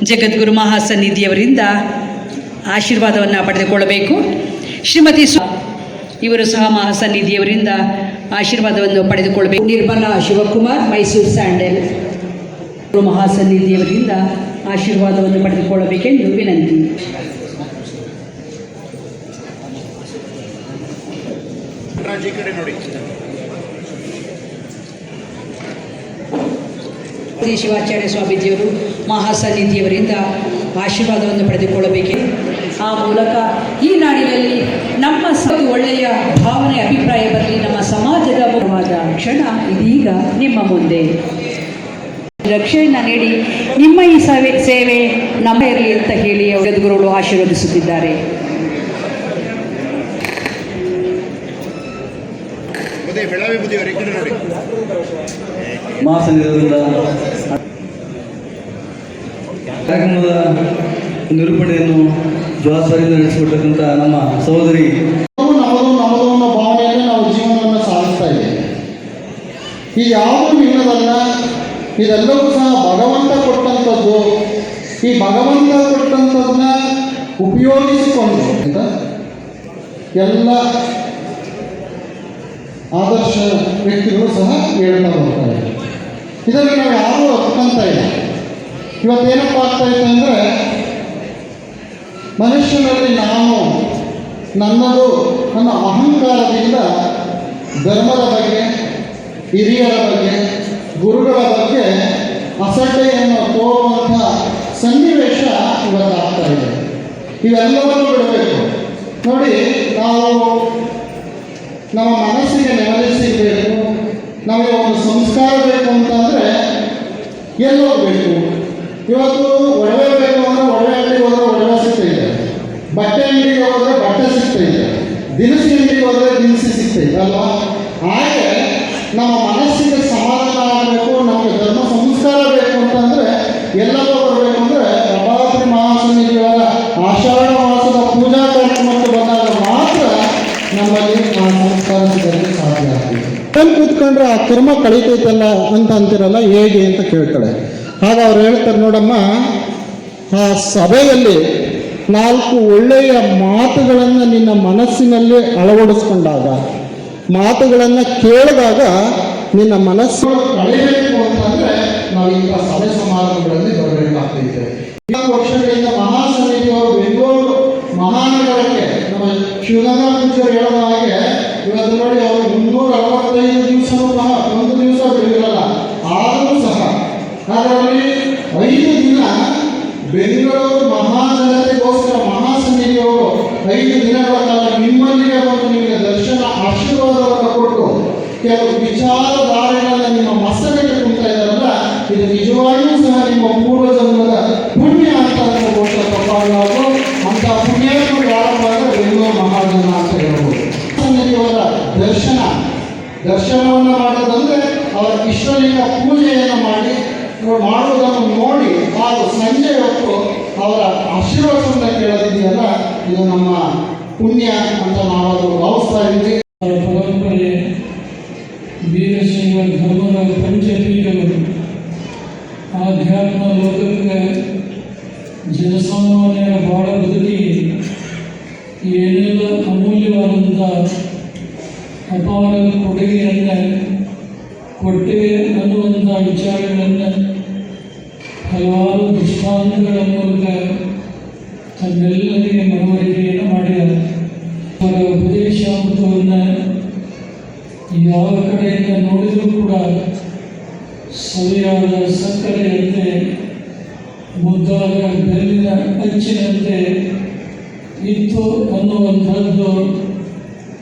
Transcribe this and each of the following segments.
ಜಗದ್ಗುರು ಮಹಾಸನ್ನಿಧಿಯವರಿಂದ ಆಶೀರ್ವಾದವನ್ನು ಪಡೆದುಕೊಳ್ಳಬೇಕು. ಶ್ರೀಮತಿ ಇವರು ಸಹ ಮಹಾಸನ್ನಿಧಿಯವರಿಂದ ಆಶೀರ್ವಾದವನ್ನು ಪಡೆದುಕೊಳ್ಳಬೇಕು. ನಿರ್ಮಲಾ ಶಿವಕುಮಾರ್, ಮೈಸೂರು ಸ್ಯಾಂಡಲ್, ಮಹಾಸನ್ನಿಧಿಯವರಿಂದ ಆಶೀರ್ವಾದವನ್ನು ಪಡೆದುಕೊಳ್ಳಬೇಕೆಂದು ವಿನಂತಿ. ಶಿವಾಚಾರ್ಯ ಸ್ವಾಮೀಜಿಯವರು ಮಹಾಸನ್ನಿಧಿಯವರಿಂದ ಆಶೀರ್ವಾದವನ್ನು ಪಡೆದುಕೊಳ್ಳಬೇಕೆ. ಆ ಮೂಲಕ ಈ ನಾಡಿನಲ್ಲಿ ನಮ್ಮ ಒಳ್ಳೆಯ ಭಾವನೆ, ಅಭಿಪ್ರಾಯ ಬರಲಿ. ನಮ್ಮ ಸಮಾಜದ ಮುಖವಾದ ಕ್ಷಣ ಇದೀಗ ನಿಮ್ಮ ಮುಂದೆ. ರಕ್ಷೆಯನ್ನು ನೀಡಿ ನಿಮ್ಮ ಈ ಸೇವೆ ನಮ್ಮ ಇರಲಿ ಅಂತ ಹೇಳಿ ಜಗದ್ಗುರುಗಳು ಆಶೀರ್ವದಿಸುತ್ತಿದ್ದಾರೆ. ಮಹಾಸನ್ನಿಧಿಯವರಿಂದ ಕಾರ್ಯಕ್ರಮದ ನಿರೂಪಣೆಯನ್ನು ಜವಾಬ್ದಾರಿಯಿಂದ ನಡೆಸಿಕೊಟ್ಟಂಥ ನಮ್ಮ ಸಹೋದರಿ ನಮ್ಮದು ಅನ್ನೋ ಭಾವನೆಯಲ್ಲಿ ನಾವು ಜೀವನವನ್ನು ಸಾಗಿಸ್ತಾ ಇದ್ದೇವೆ. ಈ ಯಾವುದೂ ಇಲ್ಲದಲ್ಲ, ಇದೆಲ್ಲವೂ ಸಹ ಭಗವಂತ ಕೊಟ್ಟಂಥದ್ದು. ಈ ಭಗವಂತ ಕೊಟ್ಟಂಥದ್ದನ್ನ ಉಪಯೋಗಿಸಿಕೊಂಡು ಎಲ್ಲ ಆದರ್ಶ ವ್ಯಕ್ತಿಗಳು ಸಹ ಹೇಳ್ತಾ ಬರ್ತಾರೆ. ಇದರಲ್ಲಿ ನಾವು ಯಾರೂ ಒಪ್ಕೊಂತ ಇಲ್ಲ. ಇವತ್ತೇನಪ್ಪ ಆಗ್ತಾ ಇದೆ ಅಂದರೆ, ಮನುಷ್ಯನಲ್ಲಿ ನಾನು ನನ್ನದು ನನ್ನ ಅಹಂಕಾರದಿಂದ ಧರ್ಮದ ಬಗ್ಗೆ, ಹಿರಿಯರ ಬಗ್ಗೆ, ಗುರುಗಳ ಬಗ್ಗೆ ಅಸಡ್ಡೆಯನ್ನು ತೋರುವಂಥ ಸನ್ನಿವೇಶ ಇವತ್ತಾಗ್ತಾ ಇದೆ. ಇವೆಲ್ಲವನ್ನೂ ಬಿಡಬೇಕು. ನೋಡಿ, ನಾವು ನಮ್ಮ ಮನಸ್ಸಿಗೆ ನೆಮ್ಮದಿ ಸಿಗಬೇಕು, ನಮಗೆ ಒಂದು ಸಂಸ್ಕಾರ ಬೇಕು ಅಂತಂದರೆ ಎಲ್ಲೋಗಬೇಕು. ಇವತ್ತು ಒಡವೆ ಬೇಕು ಅಂದರೆ ಒಡವೆ ಅಂಗಡಿಗೆ ಹೋದರೆ ಒಡವೆ ಸಿಗ್ತಾಯಿದೆ, ಬಟ್ಟೆ ಅಂಗಡಿಗೆ ಹೋದರೆ ಬಟ್ಟೆ ಸಿಗ್ತಾಯಿದೆ, ದಿನಸಿ ಅಂಗಡಿಗೆ ಹೋದರೆ ದಿನಸಿ ಸಿಗ್ತಾಯಿದೆ ಅಲ್ವಾ? ಹಾಗೆ ನಮ್ಮ ಮನಸ್ಸಿಗೆ ಸಮಾಧಾನ ಆಗಬೇಕು, ನಮಗೆ ಧರ್ಮ ಸಂಸ್ಕಾರ ಬೇಕು ಅಂತಂದರೆ ಎಲ್ಲವೂ ಬರಬೇಕು. ಅಂದರೆ ಪ್ರಭಾವತಿ ಮಹಾಸನ್ನಿಧಿಯವರ ಆಷಾಢ ಮಾಸದ ಪೂಜಾ ಕಾರ್ಯಕ್ರಮಕ್ಕೆ ಬಂದಾಗ ಮಾತ್ರ ನಮ್ಮಲ್ಲಿ ಆ ಸಂಸ್ಕಾರ ಸಿಗಲಿಕ್ಕೆ ಸಾಧ್ಯ ಆಗ್ತದೆ. ಅಲ್ಲಿ ಕೂತ್ಕೊಂಡ್ರೆ ಆ ಕರ್ಮ ಕಳೀತೈತಲ್ಲ ಅಂತ ಅಂತಿರಲ್ಲ, ಹೇಗೆ ಅಂತ ಕೇಳ್ತಾಳೆ. ಆಗ ಅವ್ರು ಹೇಳ್ತಾರೆ, ನೋಡಮ್ಮ, ಆ ಸಭೆಯಲ್ಲಿ 4 ಒಳ್ಳೆಯ ಮಾತುಗಳನ್ನು ನಿನ್ನ ಮನಸ್ಸಿನಲ್ಲಿ ಅಳವಡಿಸ್ಕೊಂಡಾಗ, ಮಾತುಗಳನ್ನು ಕೇಳಿದಾಗ ನಿನ್ನ ಮನಸ್ಸು ಕಳಿಬೇಕು ಅಂತಂದರೆ ನಾವು ಇಂಥ ಸಭೆ ಸಮಾರಂಭಗಳಲ್ಲಿ ಬರಬೇಕಾಗ್ತೈತೆ. 4 ವರ್ಷಗಳಿಂದ ಮಹಾಸನ್ನಿಧಿಯವರು ಬೆಂಗಳೂರು ಮಹಾನಗರಕ್ಕೆ ನಮ್ಮ ಶಿವಗಂಗಾ ಪೂಜಾರಿ ಹೇಳೋ ಹಾಗೆ ಇವತ್ತು ನೋಡಿ, ಅವರು 365 ದಿವಸವೂ ಸಹ ಒಂದು ದಿವಸ ಬಿಡುಗಲ್ಲ. ಆದರೂ ಸಹ ಅದರಲ್ಲಿ 5 ದಿನ ಬೆಂಗಳೂರು ಮಹಾಜನತೆಗೋಸ್ಕರ ಮಹಾಸನ್ನಿಧಿಯವರು 5 ದಿನಗಳ ಕಾಲ ನಿಮ್ಮಲ್ಲಿಗೆ ಬಂದು ನಿಮಗೆ ದರ್ಶನ ಆಶೀರ್ವಾದವನ್ನು ಕೊಟ್ಟು ಕೆಲವು ವಿಚಾರಧಾರೆಗಳನ್ನು ನಿಮ್ಮ ಮಸಲಿಗೆ ಕುಂತಾ ಇದ್ದಾರಲ್ಲ, ಇದು ನಿಜವಾಗಿಯೂ ಸಹ ನಿಮ್ಮ ಪೂರ್ವಜನ್ಮದ ಪುಣ್ಯ ಅಂತ ಬಹುಶಃ ತಪ್ಪಾಗಲಾರದು. ಅಂಥ ಪುಣ್ಯವನ್ನು ಪ್ರಾರಂಭ ಅಂದರೆ ಬೆಂಗಳೂರು ಮಹಾಜನ ಅಂತ ಹೇಳ್ಬೋದು. ಸನ್ನಿಧಿಯವರ ದರ್ಶನವನ್ನು ಮಾಡೋದಂದರೆ ಅವರ ಇಷ್ಟಲಿಂಗ ಪೂಜೆಯನ್ನು ಮಾಡುವುದನ್ನು ನೋಡಿ ಹಾಗೂ ಸಂಜೆ ಹೊತ್ತು ಅವರ ಆಶೀರ್ವಾದವನ್ನು ಕೇಳೋದಿದೆಯಲ್ಲ, ಇದು ನಮ್ಮ ಪುಣ್ಯ ಅಂತ ನಾವಾದರೂ ಭಾವಿಸ್ತಾ ಇದ್ದೀವಿ. ಪರಂಪರೆ ವೀರಶೈವ ಧರ್ಮದ ಪಂಚಪೀಠಗಳು ಆಧ್ಯಾತ್ಮ ಲೋಕಕ್ಕೆ ಜನಸಾಮಾನ್ಯರ ಬಾಳ ಬದುಕಿ ಏನೆಲ್ಲ ಅಮೂಲ್ಯವಾದಂಥ ಅಪಾರ ಕೊಡುಗೆಯನ್ನು ಕೊಟ್ಟಿವೆ ಅನ್ನುವಂಥ ವಿಚಾರಗಳನ್ನು ಹಲವಾರು ದೃಷ್ಟಾಂತಗಳ ಮೂಲಕ ತಮ್ಮೆಲ್ಲರಿಗೆ ಮನವರಿಕೆಯನ್ನು ಮಾಡಿದ್ದಾರೆ. ಅವರ ಉಪದೇಶಾಮೃತವನ್ನು ಯಾವ ಕಡೆಯಿಂದ ನೋಡಿದರೂ ಕೂಡ ಸವಿಯಾದ ಸಕ್ಕರೆಯಂತೆ, ಮುದ್ದಾದ ಬೆಲ್ಲಿನ ಅಚ್ಚಿನಂತೆ ಇತ್ತು ಅನ್ನುವಂಥದ್ದು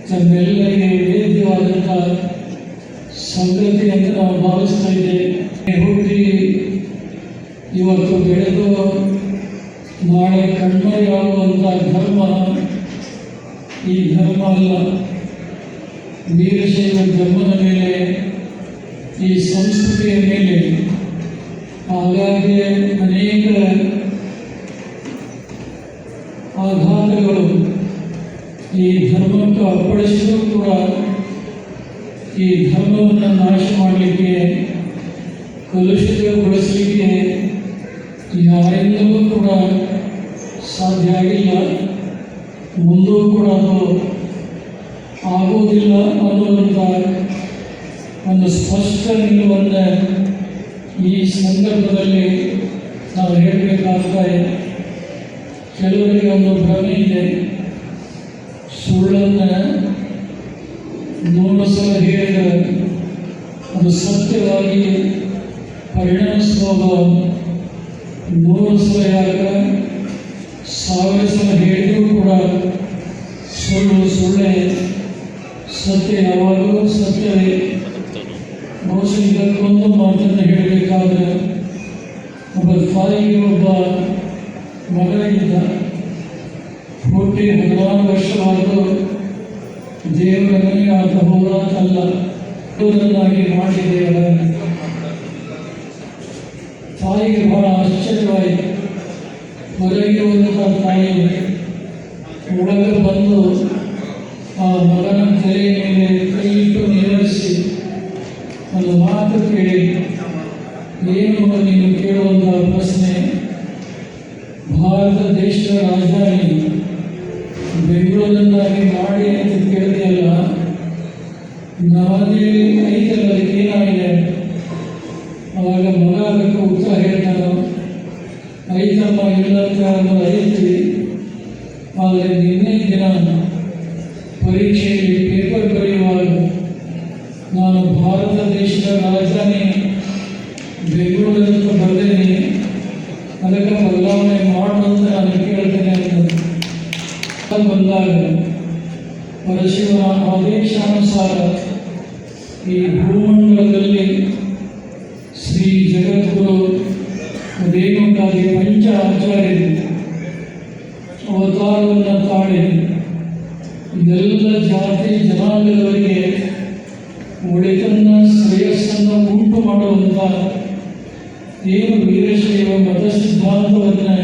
ತಮ್ಮೆಲ್ಲರಿಗೆ ವೇದ್ಯವಾದಂಥ ಸಂಗತಿ ಅಂತ ನಾವು ಭಾವಿಸ್ತಾ ಇದ್ದೇವೆ. ಹುಟ್ಟಿ ಇವತ್ತು ಬೆಳೆದು ನಾಳೆ ಕಣ್ಮರೆಯಾಗುವಂಥ ಧರ್ಮ ಈ ಧರ್ಮ ಅಲ್ಲ. ವೀರಶೈವ ಧರ್ಮದ ಮೇಲೆ, ಈ ಸಂಸ್ಕೃತಿಯ ಮೇಲೆ ಹಾಗಾಗಿ ಅನೇಕ ಆಘಾತಗಳು ಈ ಧರ್ಮಕ್ಕೆ ಅಪ್ಪಳಿಸಿದರೂ ಕೂಡ ಈ ಧರ್ಮವನ್ನು ನಾಶ ಮಾಡಲಿಕ್ಕೆ, ಕಲುಷಿತಗೊಳಿಸಲಿಕ್ಕೆ ಯಾರಿಂದಲೂ ಕೂಡ ಸಾಧ್ಯ ಆಗಿಲ್ಲ, ಮುಂದೂ ಕೂಡ ಅದು ಆಗುವುದಿಲ್ಲ ಅನ್ನುವಂಥ ಒಂದು ಸ್ಪಷ್ಟ ನಿಲುವನ್ನು ಈ ಸಂದರ್ಭದಲ್ಲಿ ನಾವು ಹೇಳಬೇಕಾಗ್ತದೆ. ಕೆಲವರಿಗೆ ಒಂದು ಭ್ರಮೆ ಇದೆ, ಸುಳ್ಳನ್ನು 100 ಸಲ ಹೇಳಿದ ಅದು ಸತ್ಯವಾಗಿ ಪರಿಣಮಿಸುವಾಗ 100 ಸಲ ಯಾಕ 1000 ಸಲ ಹೇಳಿದರೂ ಕೂಡ ಸುಳ್ಳೇ, ಸತ್ಯ ಯಾವಾಗಲೂ ಸತ್ಯವೇ. ಬಹುಶಃ ಇದಕ್ಕೊಂದು ಮಾತನ್ನು ಹೇಳಬೇಕಾದ್ರೆ, ಒಬ್ಬ ತಾಯಿಗೆ ಒಬ್ಬ ಮಗ ಇದ್ದ, ಹುಟ್ಟಿ 16 ವರ್ಷವಾದರೂ ದೇವರ ಮನೆಗೆ ಆತ ಹೋರಾಟಲ್ಲ ಹೋದನ್ನಾಗಿ ಮಾಡಿದ್ದೇವೆ. ತಾಯಿಗೆ ಬಹಳ ಆಶ್ಚರ್ಯವಾಯಿತು. ಹೊರಗಿರುವಂಥ ತಾಯಿ ಒಳಗೆ ಬಂದು ಆ ಮಗನ ತಲೆಯ ಮೇಲೆ ಕೈ ಇಟ್ಟು ನಿವಾರಿಸಿ ಒಂದು ಮಾತು ಕೇಳಿ, ಏನು ನೀನು ಕೇಳುವಂಥ ಪ್ರಶ್ನೆ, ಭಾರತ ದೇಶದ ರಾಜಧಾನಿ ಬೆಂಗಳೂರನ್ನಾಗಿ ಮಾಡಿ ಅಂತ ಕೇಳಿದೆಯಲ್ಲ, ನವದೆಹಲಿ ಐತಲ್ಲ, ಅದಕ್ಕೆ ಏನಾಗಿದೆ? ಆವಾಗ ಮಗ ಅದಕ್ಕೆ ಉತ್ತರ ಹೇಳ್ತಾನೆ, ಐತಮ್ಮ ಇಲ್ಲ ಅಂತ ಅನ್ನೋದು ಐತಿ, ಆದರೆ ನಿನ್ನೆ ದಿನ ಪರೀಕ್ಷೆಯಲ್ಲಿ ಪೇಪರ್ ಬರೆಯುವಾಗ ನಾನು ಭಾರತ ದೇಶದ ರಾಜಧಾನಿ ಬೆಂಗಳೂರಂತ ಬರೆದೇನೆ, ಅದಕ್ಕೆ ಬದಲಾವಣೆ ಮಾಡುವಂತ ನಾನು ಕೇಳ್ತೇನೆ ಅಂತ ಬಂದಾಗ ಪರಶಿವನ ಆದೇಶಾನುಸಾರ ಈ ಭೂಮಂಡಲದಲ್ಲಿ ಶ್ರೀ ಜಗದ್ಗುರು ರೇಣುಕಾದಿ ಪಂಚ ಆಚಾರ್ಯರು ಅವತಾರವನ್ನು ತಾಳಿ ಎಲ್ಲ ಜಾತಿ ಜನಾಂಗದವರಿಗೆ ಒಳಿತನ್ನ ಶ್ರೇಯಸ್ಸನ್ನು ಉಂಟು ಮಾಡುವಂಥ ಏನು ವೀರಶೈವ ಮತ ಸಿದ್ಧಾಂತವನ್ನು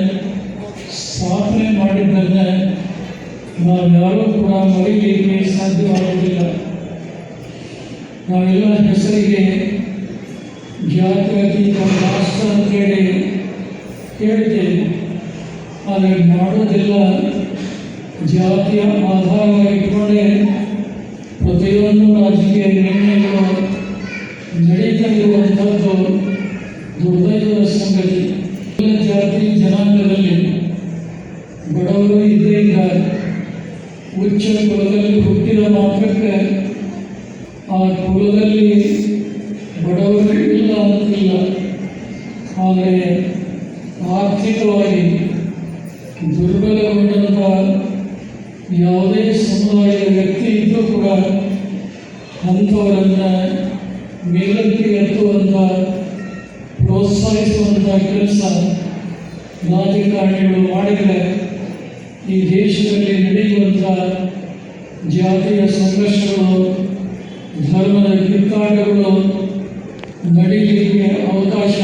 ಸ್ಥಾಪನೆ ಮಾಡಿದ್ದನ್ನು ನಾವ್ಯಾರೂ ಕೂಡ ಮರೀಲಿಕ್ಕೆ ಸಾಧ್ಯವಾಗುವುದಿಲ್ಲ. ನಾವೆಲ್ಲ ಹೆಸರಿಗೆ ಜಾತ್ಯತೀತ ರಾಷ್ಟ್ರ ಅಂತೇಳಿ ಕೇಳಿದ್ದೇವೆ, ಆದರೆ ಮಾಡೋದೆಲ್ಲ ಜಾತಿಯ ಆಧಾರವಾಗಿಟ್ಟುಕೊಂಡೇ ಪ್ರತಿಯೊಂದು ರಾಜಕೀಯ ನಿರ್ಣಯಗಳು ನಡೀತಾ ಇರುವಂಥದ್ದು ದುರ್ದೈವದ ಸಂಗತಿ. ಎಲ್ಲ ಜಾತಿ ಜನಾಂಗದಲ್ಲಿ ಬಡವರು ಇದ್ದೇ ಇದ್ದಾರೆ. ಉಚ್ಚ ಕುಲದಲ್ಲಿ ಹುಟ್ಟಿದ ಮಾತ್ರಕ್ಕೆ ಆ ಕುಲದಲ್ಲಿ ಬಡವರು ಇಲ್ಲ ಅಂತಿಲ್ಲ, ಆದರೆ ಆರ್ಥಿಕವಾಗಿ ದುರ್ಬಲಗೊಂಡಂಥ ಯಾವುದೇ ಸಮುದಾಯದ ವ್ಯಕ್ತಿ ಇದ್ದರೂ ಕೂಡ ಅಂಥವರನ್ನು ಮೇಲಕ್ಕೆ ಎತ್ತುವಂಥ ಪ್ರೋತ್ಸಾಹಿಸುವಂಥ ಕೆಲಸ ರಾಜಕಾರಣಿಗಳು ಮಾಡಿದರೆ ಈ ದೇಶದಲ್ಲಿ ನಡೆಯುವಂಥ ಜಾತಿಯ ಸಂಘರ್ಷಗಳು, ಧರ್ಮದ ಕಿತ್ತಾಟಗಳು ನಡೀಲಿಕ್ಕೆ ಅವಕಾಶ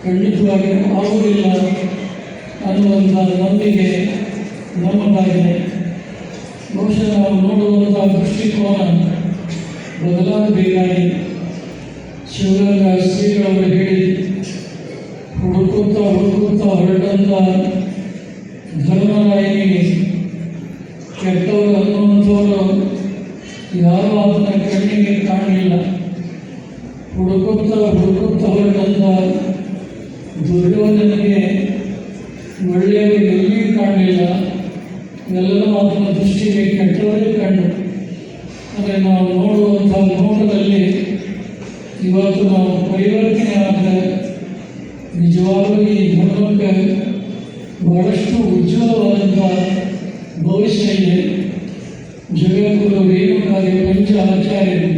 ಖಂಡಿತವಾಗಿ ಆಗುವುದಿಲ್ಲ ಅನ್ನುವಂಥ ನಂಬಿಕೆ ನಮ್ಮದಾಗಿದೆ. ಬಹುಶಃ ನಾವು ನೋಡುವಂಥ ದೃಷ್ಟಿಕೋನ ಬದಲಾಗಬೇಕಾಗಿ ಶಿವಗಂಗಾ ಶ್ರೀಗಳವರು ಹೇಳಿ, ಹುಡುಕುತ್ತಾ ಹೊರಟಂಥ ಧರ್ಮರಾಯನಿಗೆ ಕೆಟ್ಟವರು ಅನ್ನುವಂಥವರು ಯಾರೂ ಅದನ್ನ ಕಣ್ಣಿಗೆ ಕಾಣಲಿಲ್ಲ. ಹುಡುಕುತ್ತಾ ಹೊರಟಂಥ ದುರ್ಯೋಧನಿಗೆ ಒಳ್ಳೆಯವರು ಎಲ್ಲಿ ಕಾಣಲಿಲ್ಲ, ಎಲ್ಲರೂ ಅದನ್ನ ದೃಷ್ಟಿಗೆ ಕೆಟ್ಟವರೇ ಕಂಡು. ಆದರೆ ನಾವು ನೋಡುವಂಥ ನೋಟದಲ್ಲಿ ಇವತ್ತು ನಾವು ಪರಿವರ್ತನೆ ಆದರೆ ನಿಜವಾಗಲೂ ಈ ಧರ್ಮಕ್ಕೆ ಬಹಳಷ್ಟು ಉಜ್ವಲವಾದಂಥ ಭವಿಷ್ಯ ಇದೆ. ಜಗದ್ಗುರು ರೇಣುಕಾದಿ ಪಂಚ ಆಚಾರ್ಯರು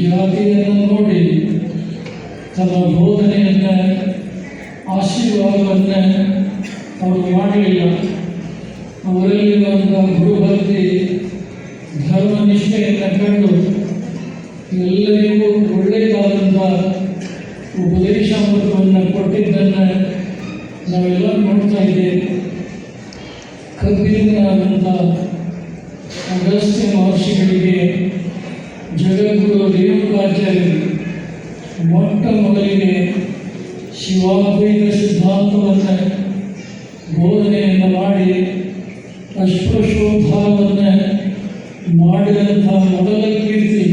ಜಾತಿಯನ್ನು ನೋಡಿ ತಮ್ಮ ಬೋಧನೆಯನ್ನು, ಆಶೀರ್ವಾದವನ್ನು ಅವರು ಮಾಡಲಿಲ್ಲ. ಅವರಲ್ಲಿರುವಂಥ ಗುರುಭಕ್ತಿ, ಧರ್ಮನಿಷ್ಠೆಯನ್ನು ಕಂಡು ಎಲ್ಲರಿಗೂ ಒಳ್ಳೆಯದಾದಂಥ ಉಪದೇಶಾಮೃತವನ್ನು ಕೊಟ್ಟಿದ್ದನ್ನು ನಾವೆಲ್ಲ ನೋಡ್ತಾ ಇದ್ದೇವೆ. ಕಬ್ಬಿನಾದಂಥ ಅಗಸ್ತ್ಯ ಮಹರ್ಷಿಗಳಿಗೆ ಜಗದ್ಗುರು ರೇಣುಕಾಚಾರ್ಯರು ಮೊಟ್ಟ ಮೊದಲಿಗೆ ಶಿವಾದ್ವೈತ ಸಿದ್ಧಾಂತವನ್ನು ಬೋಧನೆಯನ್ನು ಮಾಡಿ ಅಸ್ಪೃಶ್ಯೋದ್ಧಾರವನ್ನು ಮಾಡಿದಂಥ ಮೊದಲ ಕೀರ್ತಿ